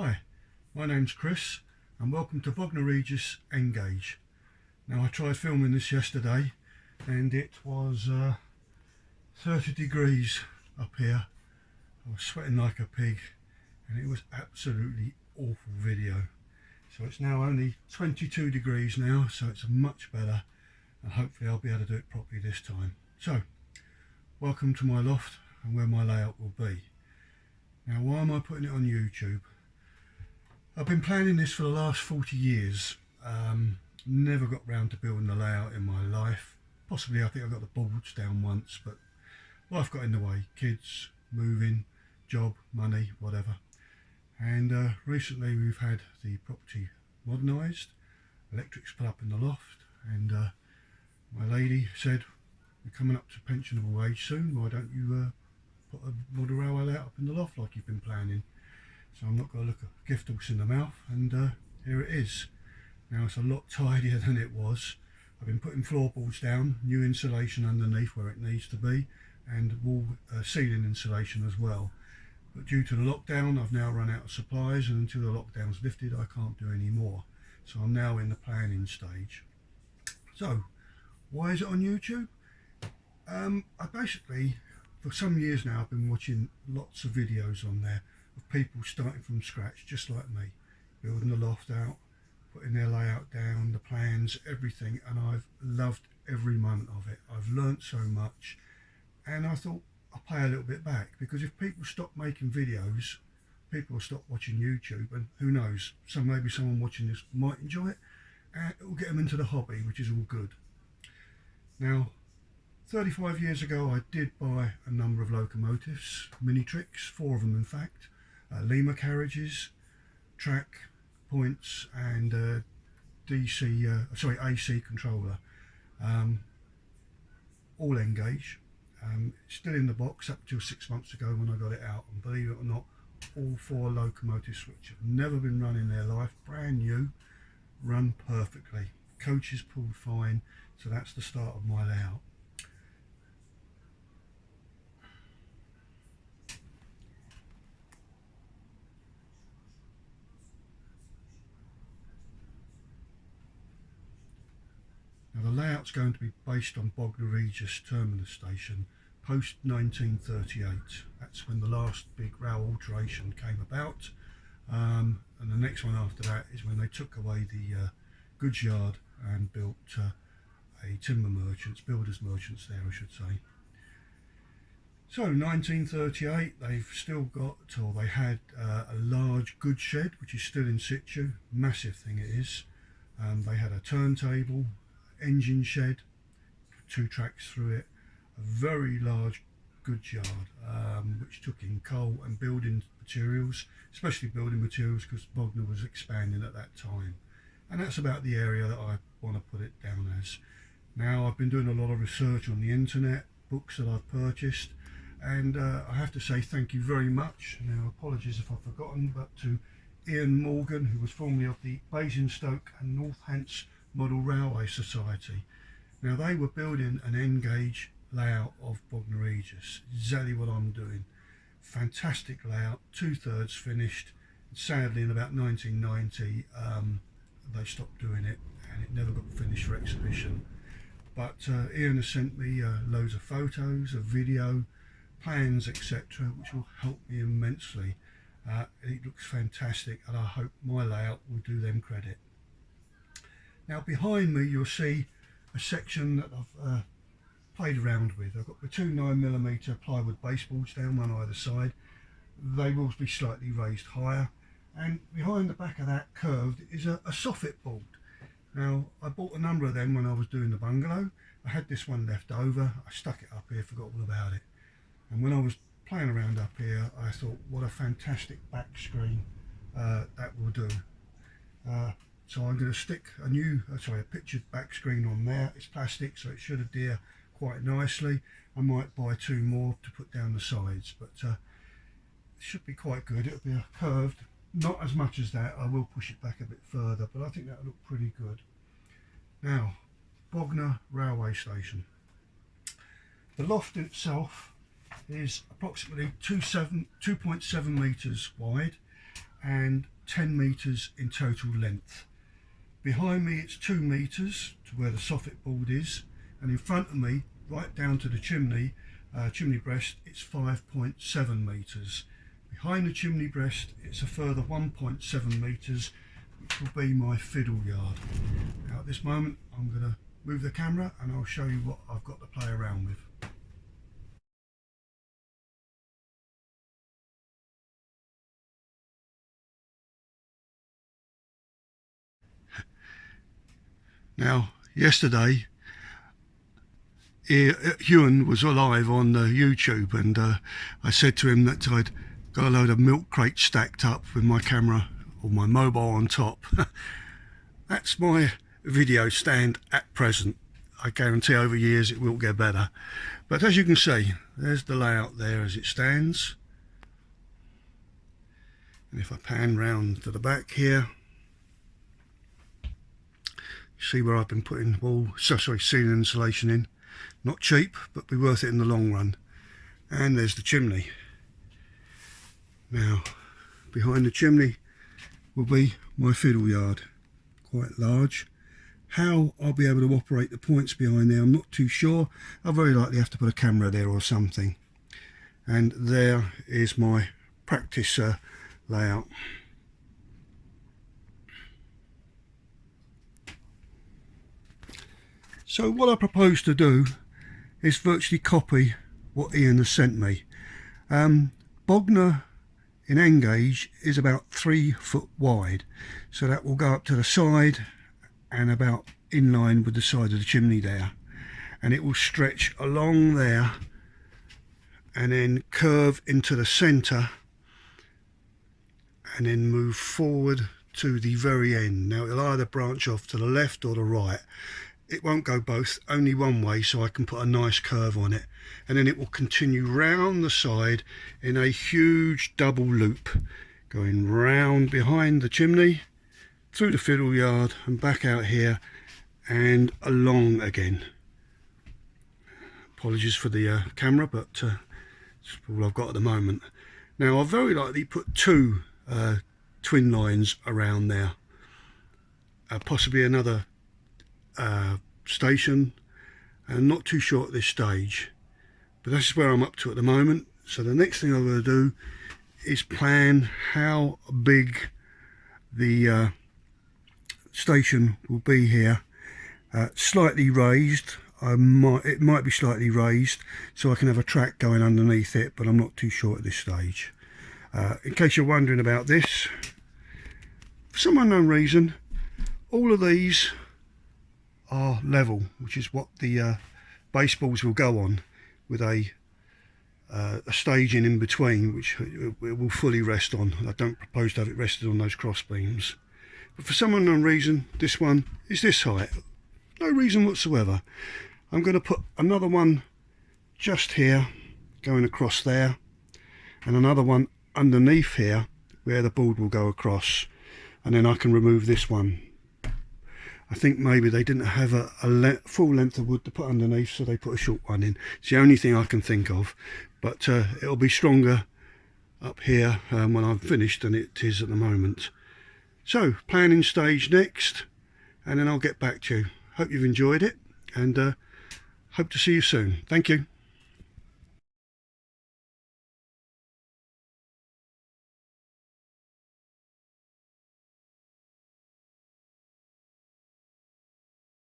Hi, my name's Chris and welcome to Bognor Regis Engage. Now I tried filming this yesterday and it was 30 degrees up here. I was sweating like a pig and it was absolutely awful video. So it's now only 22 degrees now, so it's much better and hopefully I'll be able to do it properly this time. So welcome to my loft and where my layout will be. Now why am I putting it on YouTube? I've been planning this for the last 40 years. Never got round to building the layout in my life. Possibly I think I got the boards down once, but life got in the way. Kids, moving, job, money, whatever. And recently we've had the property modernised. Electrics put up in the loft, and my lady said, "You're coming up to pensionable age soon, why don't you put a model railway layout up in the loft like you've been planning?" So I'm not going to look a gift horse in the mouth, and here it is. Now it's a lot tidier than it was. I've been putting floorboards down, new insulation underneath where it needs to be, and wall ceiling insulation as well. But due to the lockdown, I've now run out of supplies, and until the lockdown's lifted, I can't do any more. So I'm now in the planning stage. So, why is it on YouTube? I basically, for some years now, I've been watching lots of videos on there of people starting from scratch, just like me, building the loft out, putting their layout down, the plans, everything, and I've loved every moment of it. I've learnt so much, and I thought I'll pay a little bit back, because if people stop making videos, people will stop watching YouTube, and who knows, maybe someone watching this might enjoy it, and it will get them into the hobby, which is all good. Now, 35 years ago I did buy a number of locomotives, mini tricks, 4 of them in fact, Lima carriages, track points, and AC controller, all Engage. Still in the box up till 6 months ago when I got it out, and believe it or not, all 4 locomotives which have never been run in their life, brand new, run perfectly. Coaches pulled fine, so that's the start of my layout. Now the layout's going to be based on Bognor Regis terminus station post 1938. That's when the last big rail alteration came about, and the next one after that is when they took away the goods yard and built a timber merchants, builders merchants there I should say. So 1938 they've still got, or they had a large goods shed which is still in situ, massive thing it is. They had a turntable, engine shed, 2 tracks through it, a very large goods yard which took in coal and building materials, especially building materials because Bognor was expanding at that time, and that's about the area that I want to put it down as. Now I've been doing a lot of research on the internet, books that I've purchased, and I have to say thank you very much. Now apologies if I've forgotten, but to Ian Morgan, who was formerly of the Basingstoke and North Hants Model Railway Society. Now they were building an Engage layout of Bognor Regis, exactly what I'm doing. Fantastic layout, 2/3 finished. Sadly in about 1990 they stopped doing it and it never got finished for exhibition. But Ian has sent me loads of photos, a video, plans, etc., which will help me immensely. It looks fantastic and I hope my layout will do them credit. Now behind me you'll see a section that I've played around with. I've got the 2 9mm plywood baseboards down one either side. They will be slightly raised higher, and behind the back of that curved is a soffit board. Now I bought a number of them when I was doing the bungalow. I had this one left over, I stuck it up here, forgot all about it, and when I was playing around up here I thought what a fantastic back screen that will do. So I'm going to stick a pictured back screen on there. It's plastic, so it should adhere quite nicely. I might buy 2 more to put down the sides, but it should be quite good. It'll be a curved, not as much as that. I will push it back a bit further, but I think that'll look pretty good. Now, Bognor Railway Station. The loft itself is approximately 2.7 metres wide, and 10 metres in total length. Behind me it's 2 metres to where the soffit board is, and in front of me, right down to the chimney breast, it's 5.7 metres. Behind the chimney breast it's a further 1.7 metres, which will be my fiddle yard. Now at this moment I'm going to move the camera and I'll show you what I've got to play around with. Now, yesterday, Ewan was live on YouTube, and I said to him that I'd got a load of milk crates stacked up with my camera or my mobile on top. That's my video stand at present. I guarantee over years it will get better. But as you can see, there's the layout there as it stands. And if I pan round to the back here, see where I've been putting ceiling insulation in. Not cheap, but be worth it in the long run. And there's the chimney. Now, behind the chimney will be my fiddle yard, quite large. How I'll be able to operate the points behind there, I'm not too sure. I'll very likely have to put a camera there or something. And there is my practice layout. So what I propose to do is virtually copy what Ian has sent me. Bognor in N-gauge is about 3 foot wide, so that will go up to the side and about in line with the side of the chimney there, and it will stretch along there and then curve into the centre and then move forward to the very end. Now it'll either branch off to the left or the right. It won't go both, only one way, so I can put a nice curve on it, and then it will continue round the side in a huge double loop, going round behind the chimney, through the fiddle yard and back out here and along again. Apologies for the camera, but that's all I've got at the moment. Now I'll very likely put 2 twin lines around there, possibly another station, and not too sure at this stage, but that's where I'm up to at the moment. So the next thing I'm going to do is plan how big the station will be here. Slightly raised, it might be slightly raised so I can have a track going underneath it, but I'm not too sure at this stage. In case you're wondering about this, for some unknown reason all of these are level, which is what the baseballs will go on, with a staging in between which it will fully rest on. I don't propose to have it rested on those cross beams, but for some unknown reason this one is this height. No reason whatsoever. I'm going to put another one just here going across there, and another one underneath here where the board will go across, and then I can remove this one. I think maybe they didn't have a full length of wood to put underneath, so they put a short one in. It's the only thing I can think of, but it'll be stronger up here when I'm finished than it is at the moment. So planning stage next, and then I'll get back to you. Hope you've enjoyed it, and hope to see you soon. Thank you.